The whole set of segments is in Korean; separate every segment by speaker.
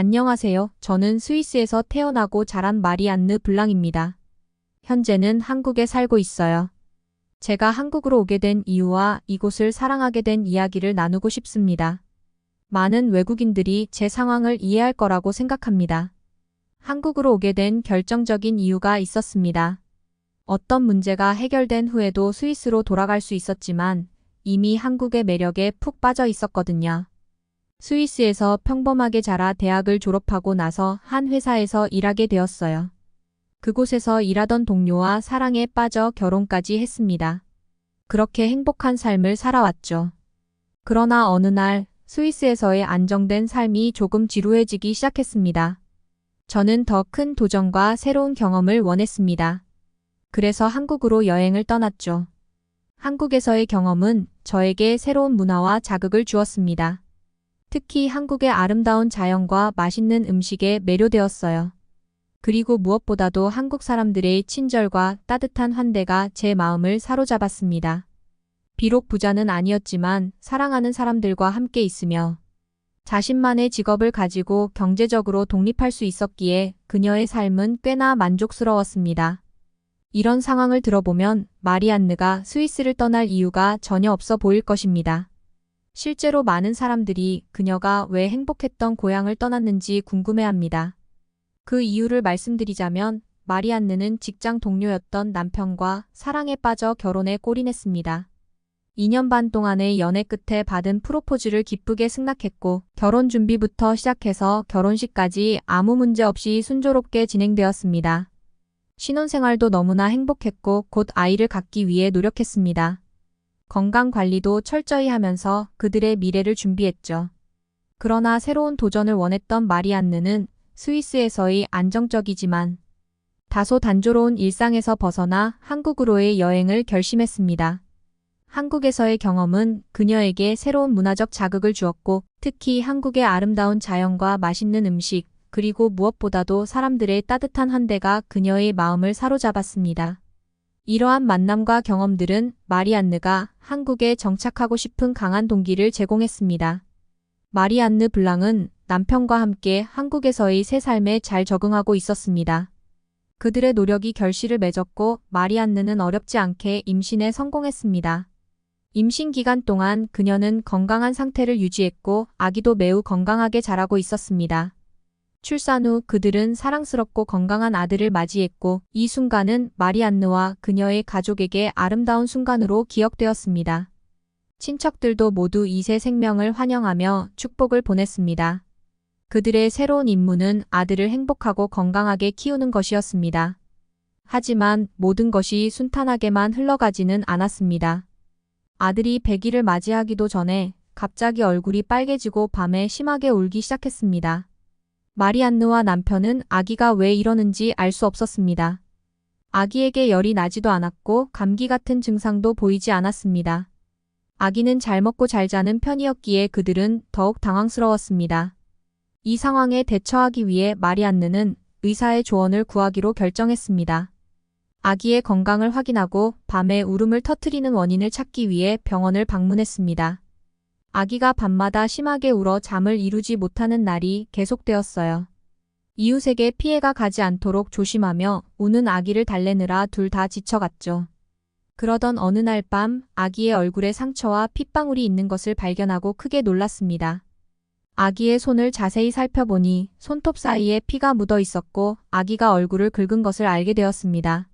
Speaker 1: 안녕하세요. 저는 스위스에서 태어나고 자란 마리안느 블랑입니다. 현재는 한국에 살고 있어요. 제가 한국으로 오게 된 이유와 이곳을 사랑하게 된 이야기를 나누고 싶습니다. 많은 외국인들이 제 상황을 이해할 거라고 생각합니다. 한국으로 오게 된 결정적인 이유가 있었습니다. 어떤 문제가 해결된 후에도 스위스로 돌아갈 수 있었지만 이미 한국의 매력에 푹 빠져 있었거든요. 스위스에서 평범하게 자라 대학을 졸업하고 나서 한 회사에서 일하게 되었어요. 그곳에서 일하던 동료와 사랑에 빠져 결혼까지 했습니다. 그렇게 행복한 삶을 살아왔죠. 그러나 어느 날 스위스에서의 안정된 삶이 조금 지루해지기 시작했습니다. 저는 더 큰 도전과 새로운 경험을 원했습니다. 그래서 한국으로 여행을 떠났죠. 한국에서의 경험은 저에게 새로운 문화와 자극을 주었습니다. 특히 한국의 아름다운 자연과 맛있는 음식에 매료되었어요. 그리고 무엇보다도 한국 사람들의 친절과 따뜻한 환대가 제 마음을 사로잡았습니다. 비록 부자는 아니었지만 사랑하는 사람들과 함께 있으며 자신만의 직업을 가지고 경제적으로 독립할 수 있었기에 그녀의 삶은 꽤나 만족스러웠습니다. 이런 상황을 들어보면 마리안느가 스위스를 떠날 이유가 전혀 없어 보일 것입니다. 실제로 많은 사람들이 그녀가 왜 행복했던 고향을 떠났는지 궁금해합니다. 그 이유를 말씀드리자면 마리안느는 직장 동료였던 남편과 사랑에 빠져 결혼에 골인했습니다. 2년 반 동안의 연애 끝에 받은 프로포즈를 기쁘게 승낙했고 결혼 준비부터 시작해서 결혼식까지 아무 문제 없이 순조롭게 진행되었습니다. 신혼생활도 너무나 행복했고 곧 아이를 갖기 위해 노력했습니다. 건강관리도 철저히 하면서 그들의 미래를 준비했죠. 그러나 새로운 도전을 원했던 마리안느는 스위스에서의 안정적이지만 다소 단조로운 일상에서 벗어나 한국으로의 여행을 결심했습니다. 한국에서의 경험은 그녀에게 새로운 문화적 자극을 주었고 특히 한국의 아름다운 자연과 맛있는 음식 그리고 무엇보다도 사람들의 따뜻한 환대가 그녀의 마음을 사로잡았습니다. 이러한 만남과 경험들은 마리안느가 한국에 정착하고 싶은 강한 동기를 제공했습니다. 마리안느 블랑은 남편과 함께 한국에서의 새 삶에 잘 적응하고 있었습니다. 그들의 노력이 결실을 맺었고 마리안느는 어렵지 않게 임신에 성공했습니다. 임신 기간 동안 그녀는 건강한 상태를 유지했고 아기도 매우 건강하게 자라고 있었습니다. 출산 후 그들은 사랑스럽고 건강한 아들을 맞이했고 이 순간은 마리안느와 그녀의 가족에게 아름다운 순간으로 기억되었습니다. 친척들도 모두 이 새 생명을 환영하며 축복을 보냈습니다. 그들의 새로운 임무는 아들을 행복하고 건강하게 키우는 것이었습니다. 하지만 모든 것이 순탄하게만 흘러가지는 않았습니다. 아들이 100일을 맞이하기도 전에 갑자기 얼굴이 빨개지고 밤에 심하게 울기 시작했습니다. 마리안느와 남편은 아기가 왜 이러는지 알 수 없었습니다. 아기에게 열이 나지도 않았고 감기 같은 증상도 보이지 않았습니다. 아기는 잘 먹고 잘 자는 편이었기에 그들은 더욱 당황스러웠습니다. 이 상황에 대처하기 위해 마리안느는 의사의 조언을 구하기로 결정했습니다. 아기의 건강을 확인하고 밤에 울음을 터뜨리는 원인을 찾기 위해 병원을 방문했습니다. 아기가 밤마다 심하게 울어 잠을 이루지 못하는 날이 계속되었어요. 이웃에게 피해가 가지 않도록 조심하며 우는 아기를 달래느라 둘 다 지쳐갔죠. 그러던 어느 날 밤 아기의 얼굴에 상처와 핏방울이 있는 것을 발견하고 크게 놀랐습니다. 아기의 손을 자세히 살펴보니 손톱 사이에 피가 묻어 있었고 아기가 얼굴을 긁은 것을 알게 되었습니다.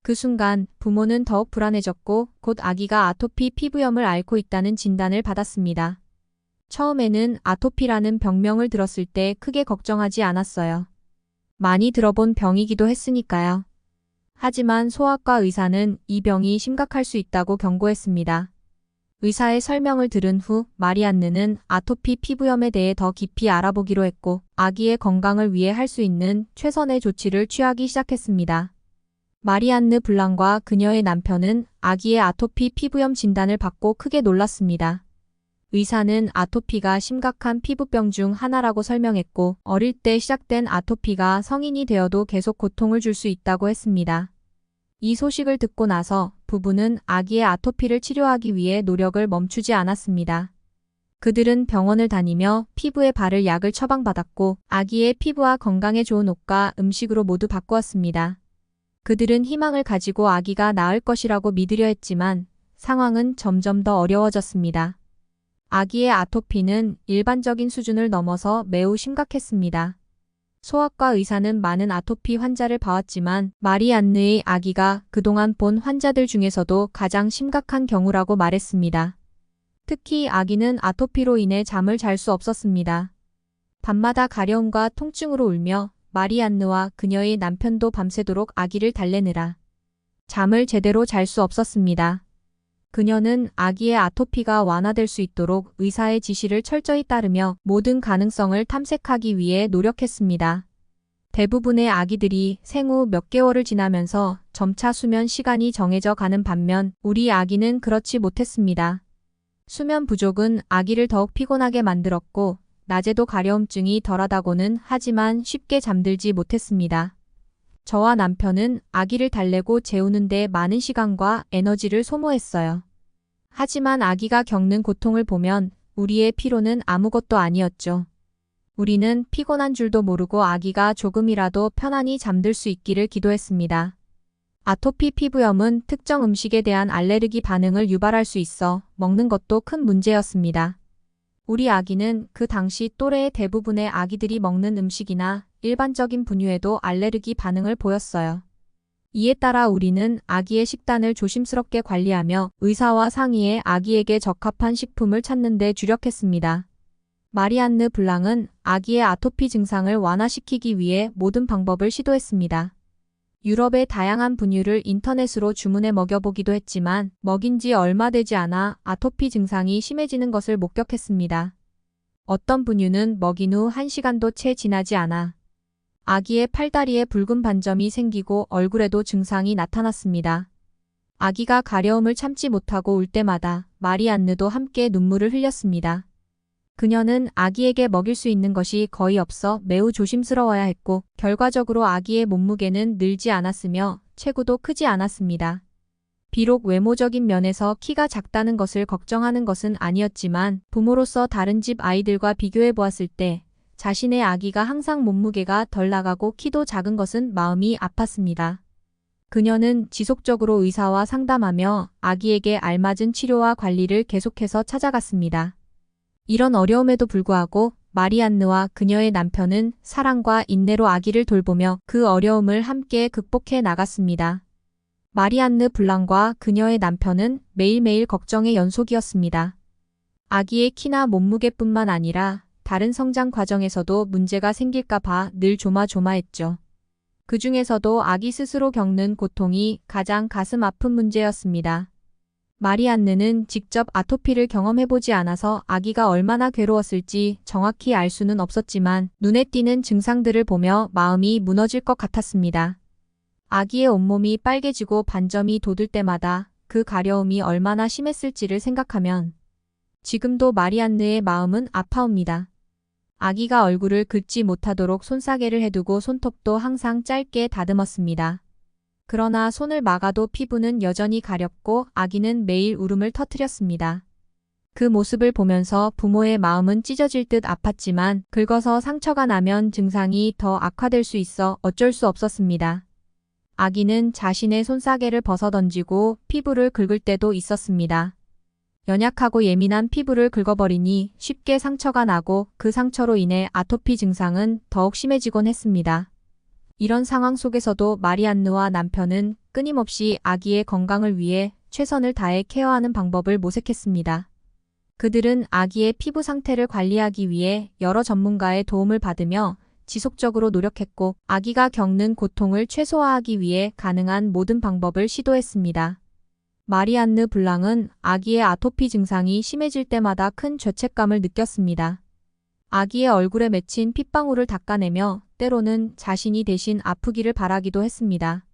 Speaker 1: 그 순간 부모는 더욱 불안해졌고 곧 아기가 아토피 피부염을 앓고 있다는 진단을 받았습니다. 처음에는 아토피라는 병명을 들었을 때 크게 걱정하지 않았어요. 많이 들어본 병이기도 했으니까요. 하지만 소아과 의사는 이 병이 심각할 수 있다고 경고했습니다. 의사의 설명을 들은 후 마리안느는 아토피 피부염에 대해 더 깊이 알아보기로 했고 아기의 건강을 위해 할 수 있는 최선의 조치를 취하기 시작했습니다. 마리안느 블랑과 그녀의 남편은 아기의 아토피 피부염 진단을 받고 크게 놀랐습니다. 의사는 아토피가 심각한 피부병 중 하나라고 설명했고 어릴 때 시작된 아토피가 성인이 되어도 계속 고통을 줄 수 있다고 했습니다. 이 소식을 듣고 나서 부부는 아기의 아토피를 치료하기 위해 노력을 멈추지 않았습니다. 그들은 병원을 다니며 피부에 바를 약을 처방받았고 아기의 피부와 건강에 좋은 옷과 음식으로 모두 바꾸었습니다. 그들은 희망을 가지고 아기가 나을 것이라고 믿으려 했지만 상황은 점점 더 어려워졌습니다. 아기의 아토피는 일반적인 수준을 넘어서 매우 심각했습니다. 소아과 의사는 많은 아토피 환자를 봐왔지만 마리안느의 아기가 그동안 본 환자들 중에서도 가장 심각한 경우라고 말했습니다. 특히 아기는 아토피로 인해 잠을 잘 수 없었습니다. 밤마다 가려움과 통증으로 울며 마리안느와 그녀의 남편도 밤새도록 아기를 달래느라 잠을 제대로 잘 수 없었습니다. 그녀는 아기의 아토피가 완화될 수 있도록 의사의 지시를 철저히 따르며 모든 가능성을 탐색하기 위해 노력했습니다. 대부분의 아기들이 생후 몇 개월을 지나면서 점차 수면 시간이 정해져 가는 반면 우리 아기는 그렇지 못했습니다. 수면 부족은 아기를 더욱 피곤하게 만들었고 낮에도 가려움증이 덜하다고는 하지만 쉽게 잠들지 못했습니다. 저와 남편은 아기를 달래고 재우는 데 많은 시간과 에너지를 소모했어요. 하지만 아기가 겪는 고통을 보면 우리의 피로는 아무것도 아니었죠. 우리는 피곤한 줄도 모르고 아기가 조금이라도 편안히 잠들 수 있기를 기도했습니다. 아토피 피부염은 특정 음식에 대한 알레르기 반응을 유발할 수 있어 먹는 것도 큰 문제였습니다. 우리 아기는 그 당시 또래의 대부분의 아기들이 먹는 음식이나 일반적인 분유에도 알레르기 반응을 보였어요. 이에 따라 우리는 아기의 식단을 조심스럽게 관리하며 의사와 상의해 아기에게 적합한 식품을 찾는 데 주력했습니다. 마리안느 블랑은 아기의 아토피 증상을 완화시키기 위해 모든 방법을 시도했습니다. 유럽의 다양한 분유를 인터넷으로 주문해 먹여보기도 했지만 먹인 지 얼마 되지 않아 아토피 증상이 심해지는 것을 목격했습니다. 어떤 분유는 먹인 후 1시간도 채 지나지 않아 아기의 팔다리에 붉은 반점이 생기고 얼굴에도 증상이 나타났습니다. 아기가 가려움을 참지 못하고 울 때마다 마리안느도 함께 눈물을 흘렸습니다. 그녀는 아기에게 먹일 수 있는 것이 거의 없어 매우 조심스러워야 했고 결과적으로 아기의 몸무게는 늘지 않았으며 체구도 크지 않았습니다. 비록 외모적인 면에서 키가 작다는 것을 걱정하는 것은 아니었지만 부모로서 다른 집 아이들과 비교해 보았을 때 자신의 아기가 항상 몸무게가 덜 나가고 키도 작은 것은 마음이 아팠습니다. 그녀는 지속적으로 의사와 상담하며 아기에게 알맞은 치료와 관리를 계속해서 찾아갔습니다. 이런 어려움에도 불구하고 마리안느와 그녀의 남편은 사랑과 인내로 아기를 돌보며 그 어려움을 함께 극복해 나갔습니다. 마리안느 블랑과 그녀의 남편은 매일매일 걱정의 연속이었습니다. 아기의 키나 몸무게뿐만 아니라 다른 성장 과정에서도 문제가 생길까 봐 늘 조마조마했죠. 그 중에서도 아기 스스로 겪는 고통이 가장 가슴 아픈 문제였습니다. 마리안느는 직접 아토피를 경험해보지 않아서 아기가 얼마나 괴로웠을지 정확히 알 수는 없었지만 눈에 띄는 증상들을 보며 마음이 무너질 것 같았습니다. 아기의 온몸이 빨개지고 반점이 돋을 때마다 그 가려움이 얼마나 심했을지를 생각하면 지금도 마리안느의 마음은 아파옵니다. 아기가 얼굴을 긁지 못하도록 손사개를 해두고 손톱도 항상 짧게 다듬었습니다. 그러나 손을 막아도 피부는 여전히 가렵고 아기는 매일 울음을 터뜨렸습니다. 그 모습을 보면서 부모의 마음은 찢어질 듯 아팠지만 긁어서 상처가 나면 증상이 더 악화될 수 있어 어쩔 수 없었습니다. 아기는 자신의 손사개를 벗어던지고 피부를 긁을 때도 있었습니다. 연약하고 예민한 피부를 긁어버리니 쉽게 상처가 나고 그 상처로 인해 아토피 증상은 더욱 심해지곤 했습니다. 이런 상황 속에서도 마리안느와 남편은 끊임없이 아기의 건강을 위해 최선을 다해 케어하는 방법을 모색했습니다. 그들은 아기의 피부 상태를 관리하기 위해 여러 전문가의 도움을 받으며 지속적으로 노력했고 아기가 겪는 고통을 최소화하기 위해 가능한 모든 방법을 시도했습니다. 마리안느 블랑은 아기의 아토피 증상이 심해질 때마다 큰 죄책감을 느꼈습니다. 아기의 얼굴에 맺힌 핏방울을 닦아내며 때로는 자신이 대신 아프기를 바라기도 했습니다.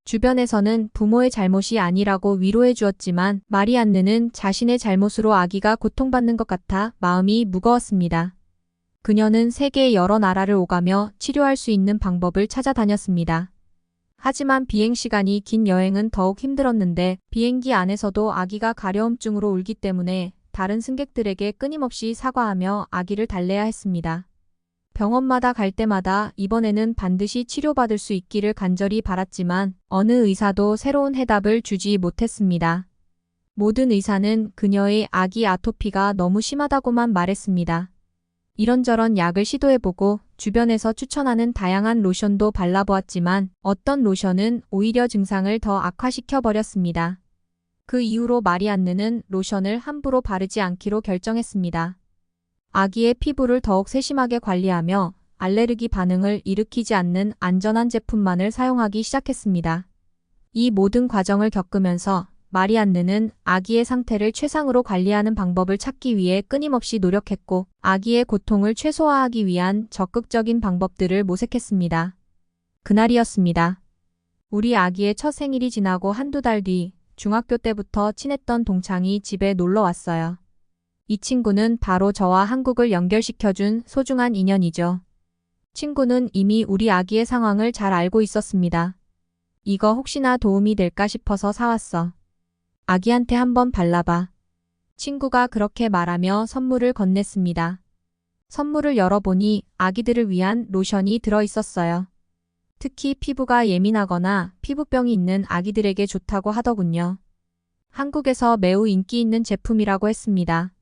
Speaker 1: 주변에서는 부모의 잘못이 아니라고 위로해 주었지만 마리안느는 자신의 잘못으로 아기가 고통받는 것 같아 마음이 무거웠습니다. 그녀는 세계의 여러 나라를 오가며 치료할 수 있는 방법을 찾아다녔습니다. 하지만 비행시간이 긴 여행은 더욱 힘들었는데 비행기 안에서도 아기가 가려움증으로 울기 때문에 다른 승객들에게 끊임없이 사과하며 아기를 달래야 했습니다. 병원마다 갈 때마다 이번에는 반드시 치료받을 수 있기를 간절히 바랐지만 어느 의사도 새로운 해답을 주지 못했습니다. 모든 의사는 그녀의 아기 아토피가 너무 심하다고만 말했습니다. 이런저런 약을 시도해보고 주변에서 추천하는 다양한 로션도 발라보았지만 어떤 로션은 오히려 증상을 더 악화시켜버렸습니다. 그 이후로 마리안느는 로션을 함부로 바르지 않기로 결정했습니다. 아기의 피부를 더욱 세심하게 관리하며 알레르기 반응을 일으키지 않는 안전한 제품만을 사용하기 시작했습니다. 이 모든 과정을 겪으면서 마리안느는 아기의 상태를 최상으로 관리하는 방법을 찾기 위해 끊임없이 노력했고 아기의 고통을 최소화하기 위한 적극적인 방법들을 모색했습니다. 그날이었습니다. 우리 아기의 첫 생일이 지나고 한두 달 뒤 중학교 때부터 친했던 동창이 집에 놀러 왔어요. 이 친구는 바로 저와 한국을 연결시켜준 소중한 인연이죠. 친구는 이미 우리 아기의 상황을 잘 알고 있었습니다. 이거 혹시나 도움이 될까 싶어서 사왔어. 아기한테 한번 발라봐. 친구가 그렇게 말하며 선물을 건넸습니다. 선물을 열어보니 아기들을 위한 로션이 들어있었어요. 특히 피부가 예민하거나 피부병이 있는 아기들에게 좋다고 하더군요. 한국에서 매우 인기 있는 제품이라고 했습니다.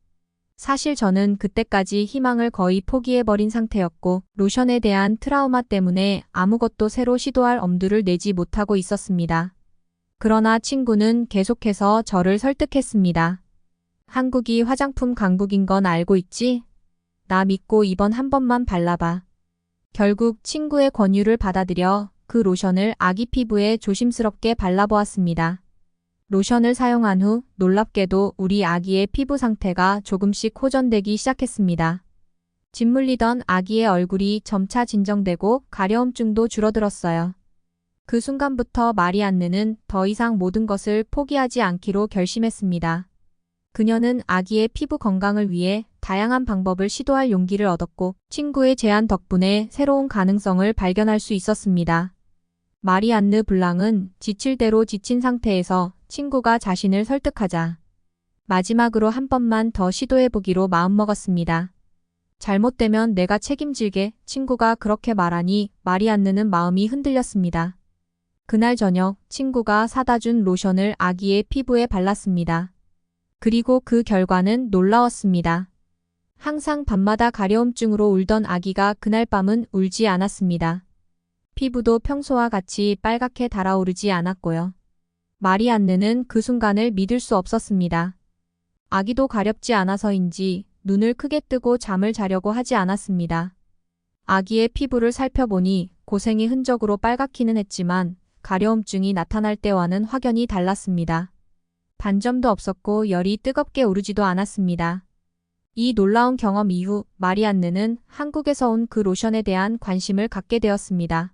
Speaker 1: 사실 저는 그때까지 희망을 거의 포기해버린 상태였고 로션에 대한 트라우마 때문에 아무것도 새로 시도할 엄두를 내지 못하고 있었습니다. 그러나 친구는 계속해서 저를 설득했습니다. 한국이 화장품 강국인 건 알고 있지? 나 믿고 이번 한 번만 발라봐. 결국 친구의 권유를 받아들여 그 로션을 아기 피부에 조심스럽게 발라보았습니다. 로션을 사용한 후 놀랍게도 우리 아기의 피부 상태가 조금씩 호전되기 시작했습니다. 짓물리던 아기의 얼굴이 점차 진정되고 가려움증도 줄어들었어요. 그 순간부터 마리안느는 더 이상 모든 것을 포기하지 않기로 결심했습니다. 그녀는 아기의 피부 건강을 위해 다양한 방법을 시도할 용기를 얻었고 친구의 제안 덕분에 새로운 가능성을 발견할 수 있었습니다. 마리안느 블랑은 지칠 대로 지친 상태에서 친구가 자신을 설득하자 마지막으로 한 번만 더 시도해보기로 마음먹었습니다. 잘못되면 내가 책임질게. 친구가 그렇게 말하니 마리안느는 마음이 흔들렸습니다. 그날 저녁 친구가 사다 준 로션을 아기의 피부에 발랐습니다. 그리고 그 결과는 놀라웠습니다. 항상 밤마다 가려움증으로 울던 아기가 그날 밤은 울지 않았습니다. 피부도 평소와 같이 빨갛게 달아오르지 않았고요. 마리안느는 그 순간을 믿을 수 없었습니다. 아기도 가렵지 않아서인지 눈을 크게 뜨고 잠을 자려고 하지 않았습니다. 아기의 피부를 살펴보니 고생의 흔적으로 빨갛기는 했지만 가려움증이 나타날 때와는 확연히 달랐습니다. 반점도 없었고 열이 뜨겁게 오르지도 않았습니다. 이 놀라운 경험 이후 마리안느는 한국에서 온 그 로션에 대한 관심을 갖게 되었습니다.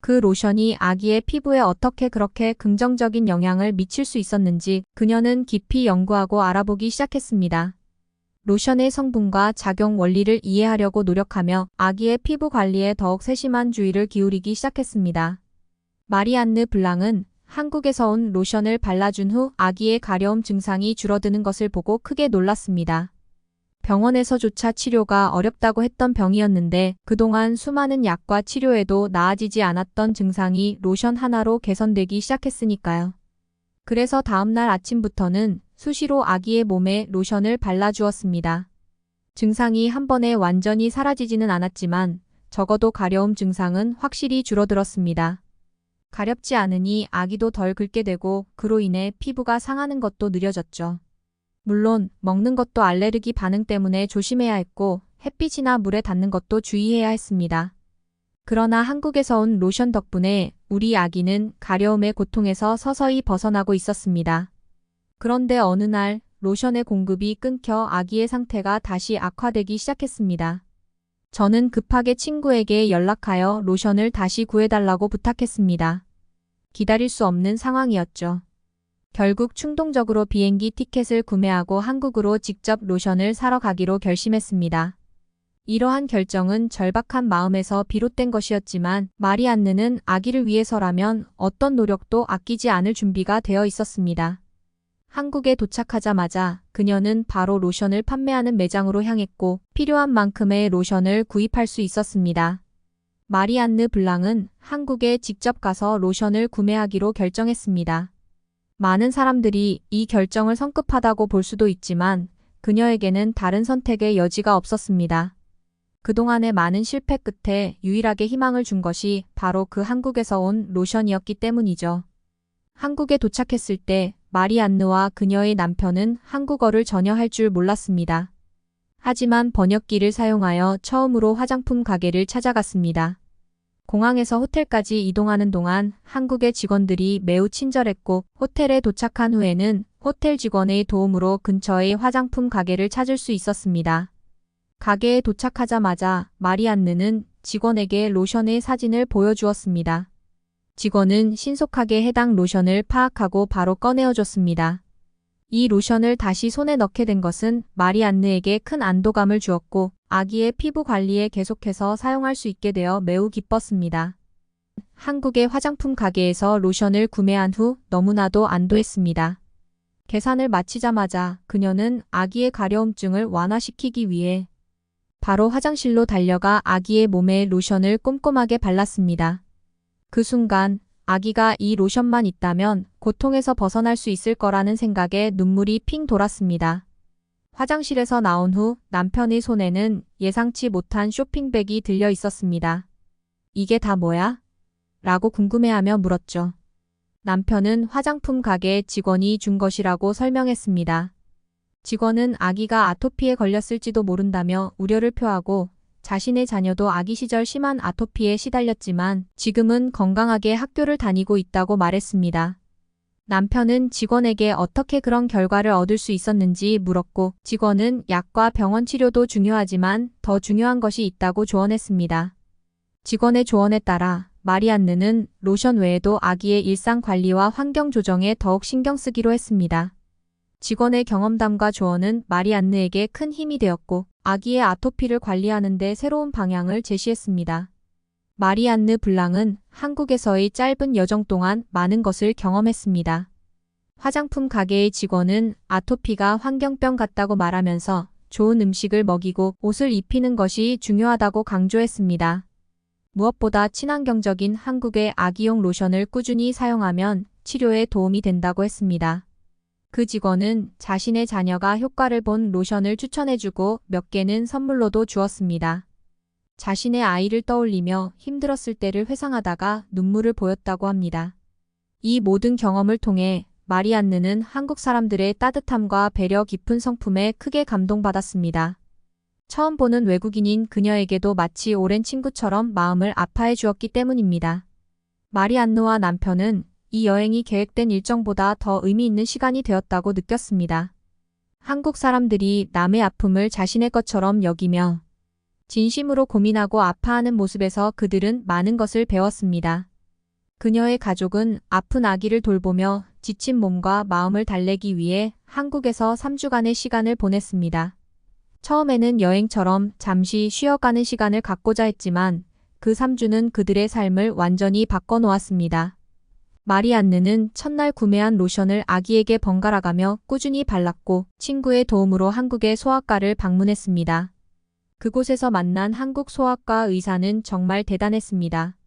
Speaker 1: 그 로션이 아기의 피부에 어떻게 그렇게 긍정적인 영향을 미칠 수 있었는지 그녀는 깊이 연구하고 알아보기 시작했습니다. 로션의 성분과 작용 원리를 이해하려고 노력하며 아기의 피부 관리에 더욱 세심한 주의를 기울이기 시작했습니다. 마리안느 블랑은 한국에서 온 로션을 발라준 후 아기의 가려움 증상이 줄어드는 것을 보고 크게 놀랐습니다. 병원에서조차 치료가 어렵다고 했던 병이었는데 그동안 수많은 약과 치료에도 나아지지 않았던 증상이 로션 하나로 개선되기 시작했으니까요. 그래서 다음날 아침부터는 수시로 아기의 몸에 로션을 발라주었습니다. 증상이 한 번에 완전히 사라지지는 않았지만 적어도 가려움 증상은 확실히 줄어들었습니다. 가렵지 않으니 아기도 덜 긁게 되고 그로 인해 피부가 상하는 것도 느려졌죠. 물론 먹는 것도 알레르기 반응 때문에 조심해야 했고 햇빛이나 물에 닿는 것도 주의해야 했습니다. 그러나 한국에서 온 로션 덕분에 우리 아기는 가려움의 고통에서 서서히 벗어나고 있었습니다. 그런데 어느 날 로션의 공급이 끊겨 아기의 상태가 다시 악화되기 시작했습니다. 저는 급하게 친구에게 연락하여 로션을 다시 구해달라고 부탁했습니다. 기다릴 수 없는 상황이었죠. 결국 충동적으로 비행기 티켓을 구매하고 한국으로 직접 로션을 사러 가기로 결심했습니다. 이러한 결정은 절박한 마음에서 비롯된 것이었지만 마리안느는 아기를 위해서라면 어떤 노력도 아끼지 않을 준비가 되어 있었습니다. 한국에 도착하자마자 그녀는 바로 로션을 판매하는 매장으로 향했고 필요한 만큼의 로션을 구입할 수 있었습니다. 마리안느 블랑은 한국에 직접 가서 로션을 구매하기로 결정했습니다. 많은 사람들이 이 결정을 성급하다고 볼 수도 있지만 그녀에게는 다른 선택의 여지가 없었습니다. 그동안의 많은 실패 끝에 유일하게 희망을 준 것이 바로 그 한국에서 온 로션이었기 때문이죠. 한국에 도착했을 때 마리안느와 그녀의 남편은 한국어를 전혀 할 줄 몰랐습니다. 하지만 번역기를 사용하여 처음으로 화장품 가게를 찾아갔습니다. 공항에서 호텔까지 이동하는 동안 한국의 직원들이 매우 친절했고 호텔에 도착한 후에는 호텔 직원의 도움으로 근처의 화장품 가게를 찾을 수 있었습니다. 가게에 도착하자마자 마리안느는 직원에게 로션의 사진을 보여주었습니다. 직원은 신속하게 해당 로션을 파악하고 바로 꺼내어줬습니다. 이 로션을 다시 손에 넣게 된 것은 마리안느에게 큰 안도감을 주었고 아기의 피부 관리에 계속해서 사용할 수 있게 되어 매우 기뻤습니다. 한국의 화장품 가게에서 로션을 구매한 후 너무나도 안도했습니다. 계산을 마치자마자 그녀는 아기의 가려움증을 완화시키기 위해 바로 화장실로 달려가 아기의 몸에 로션을 꼼꼼하게 발랐습니다. 그 순간 아기가 이 로션만 있다면 고통에서 벗어날 수 있을 거라는 생각에 눈물이 핑 돌았습니다. 화장실에서 나온 후 남편의 손에는 예상치 못한 쇼핑백이 들려 있었습니다. 이게 다 뭐야? 라고 궁금해하며 물었죠. 남편은 화장품 가게 직원이 준 것이라고 설명했습니다. 직원은 아기가 아토피에 걸렸을지도 모른다며 우려를 표하고 자신의 자녀도 아기 시절 심한 아토피에 시달렸지만 지금은 건강하게 학교를 다니고 있다고 말했습니다. 남편은 직원에게 어떻게 그런 결과를 얻을 수 있었는지 물었고 직원은 약과 병원 치료도 중요하지만 더 중요한 것이 있다고 조언했습니다. 직원의 조언에 따라 마리안느는 로션 외에도 아기의 일상 관리와 환경 조정에 더욱 신경 쓰기로 했습니다. 직원의 경험담과 조언은 마리안느에게 큰 힘이 되었고 아기의 아토피를 관리하는 데 새로운 방향을 제시했습니다. 마리안느 블랑은 한국에서의 짧은 여정 동안 많은 것을 경험했습니다. 화장품 가게의 직원은 아토피가 환경병 같다고 말하면서 좋은 음식을 먹이고 옷을 입히는 것이 중요하다고 강조했습니다. 무엇보다 친환경적인 한국의 아기용 로션을 꾸준히 사용하면 치료에 도움이 된다고 했습니다. 그 직원은 자신의 자녀가 효과를 본 로션을 추천해주고 몇 개는 선물로도 주었습니다. 자신의 아이를 떠올리며 힘들었을 때를 회상하다가 눈물을 보였다고 합니다. 이 모든 경험을 통해 마리안느는 한국 사람들의 따뜻함과 배려 깊은 성품에 크게 감동받았습니다. 처음 보는 외국인인 그녀에게도 마치 오랜 친구처럼 마음을 아파해 주었기 때문입니다. 마리안느와 남편은 이 여행이 계획된 일정보다 더 의미 있는 시간이 되었다고 느꼈습니다. 한국 사람들이 남의 아픔을 자신의 것처럼 여기며 진심으로 고민하고 아파하는 모습에서 그들은 많은 것을 배웠습니다. 그녀의 가족은 아픈 아기를 돌보며 지친 몸과 마음을 달래기 위해 한국에서 3주간의 시간을 보냈습니다. 처음에는 여행처럼 잠시 쉬어가는 시간을 갖고자 했지만 그 3주는 그들의 삶을 완전히 바꿔놓았습니다. 마리안느는 첫날 구매한 로션을 아기에게 번갈아가며 꾸준히 발랐고 친구의 도움으로 한국의 소아과를 방문했습니다. 그곳에서 만난 한국 소아과 의사는 정말 대단했습니다.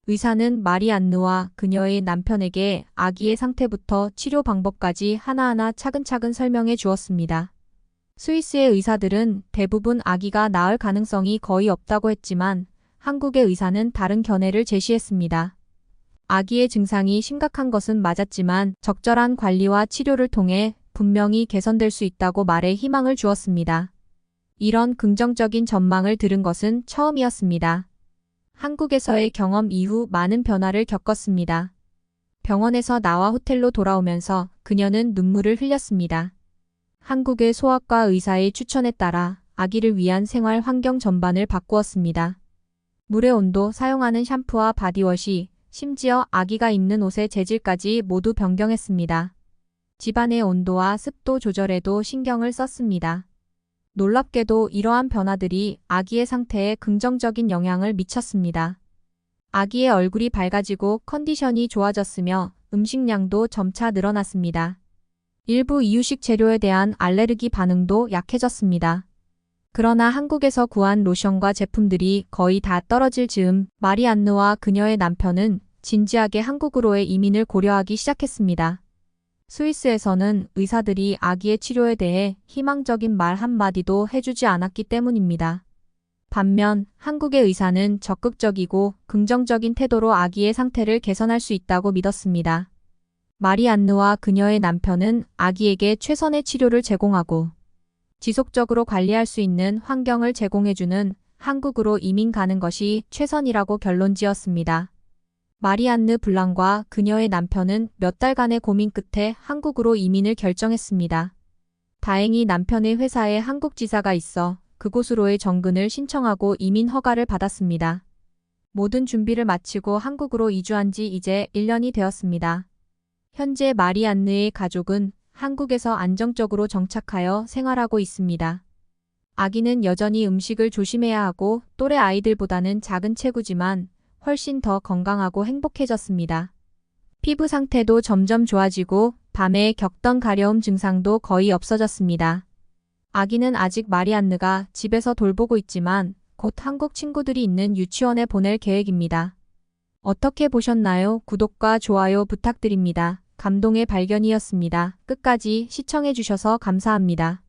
Speaker 1: 의사는 마리안느와 그녀의 남편에게 아기의 상태부터 치료 방법까지 하나하나 차근차근 설명해 주었습니다. 스위스의 의사들은 대부분 아기가 나을 가능성이 거의 없다고 했지만 한국의 의사는 다른 견해를 제시했습니다. 아기의 증상이 심각한 것은 맞았지만 적절한 관리와 치료를 통해 분명히 개선될 수 있다고 말해 희망을 주었습니다. 이런 긍정적인 전망을 들은 것은 처음이었습니다. 한국에서의 경험 이후 많은 변화를 겪었습니다. 병원에서 나와 호텔로 돌아오면서 그녀는 눈물을 흘렸습니다. 한국의 소아과 의사의 추천에 따라 아기를 위한 생활 환경 전반을 바꾸었습니다. 물의 온도, 사용하는 샴푸와 바디워시, 심지어 아기가 입는 옷의 재질까지 모두 변경했습니다. 집안의 온도와 습도 조절에도 신경을 썼습니다. 놀랍게도 이러한 변화들이 아기의 상태에 긍정적인 영향을 미쳤습니다. 아기의 얼굴이 밝아지고 컨디션이 좋아졌으며 음식량도 점차 늘어났습니다. 일부 이유식 재료에 대한 알레르기 반응도 약해졌습니다. 그러나 한국에서 구한 로션과 제품들이 거의 다 떨어질 즈음 마리안느와 그녀의 남편은 진지하게 한국으로의 이민을 고려하기 시작했습니다. 스위스에서는 의사들이 아기의 치료에 대해 희망적인 말 한마디도 해주지 않았기 때문입니다. 반면 한국의 의사는 적극적이고 긍정적인 태도로 아기의 상태를 개선할 수 있다고 믿었습니다. 마리안느와 그녀의 남편은 아기에게 최선의 치료를 제공하고 지속적으로 관리할 수 있는 환경을 제공해주는 한국으로 이민 가는 것이 최선이라고 결론지었습니다. 마리안느 블랑과 그녀의 남편은 몇 달간의 고민 끝에 한국으로 이민을 결정했습니다. 다행히 남편의 회사에 한국 지사가 있어 그곳으로의 정근을 신청하고 이민 허가를 받았습니다. 모든 준비를 마치고 한국으로 이주한 지 이제 1년이 되었습니다. 현재 마리안느의 가족은 한국에서 안정적으로 정착하여 생활하고 있습니다. 아기는 여전히 음식을 조심해야 하고 또래 아이들보다는 작은 체구지만 훨씬 더 건강하고 행복해졌습니다. 피부 상태도 점점 좋아지고 밤에 겪던 가려움 증상도 거의 없어졌습니다. 아기는 아직 마리안느가 집에서 돌보고 있지만 곧 한국 친구들이 있는 유치원에 보낼 계획입니다. 어떻게 보셨나요? 구독과 좋아요 부탁드립니다. 감동의 발견이었습니다. 끝까지 시청해주셔서 감사합니다.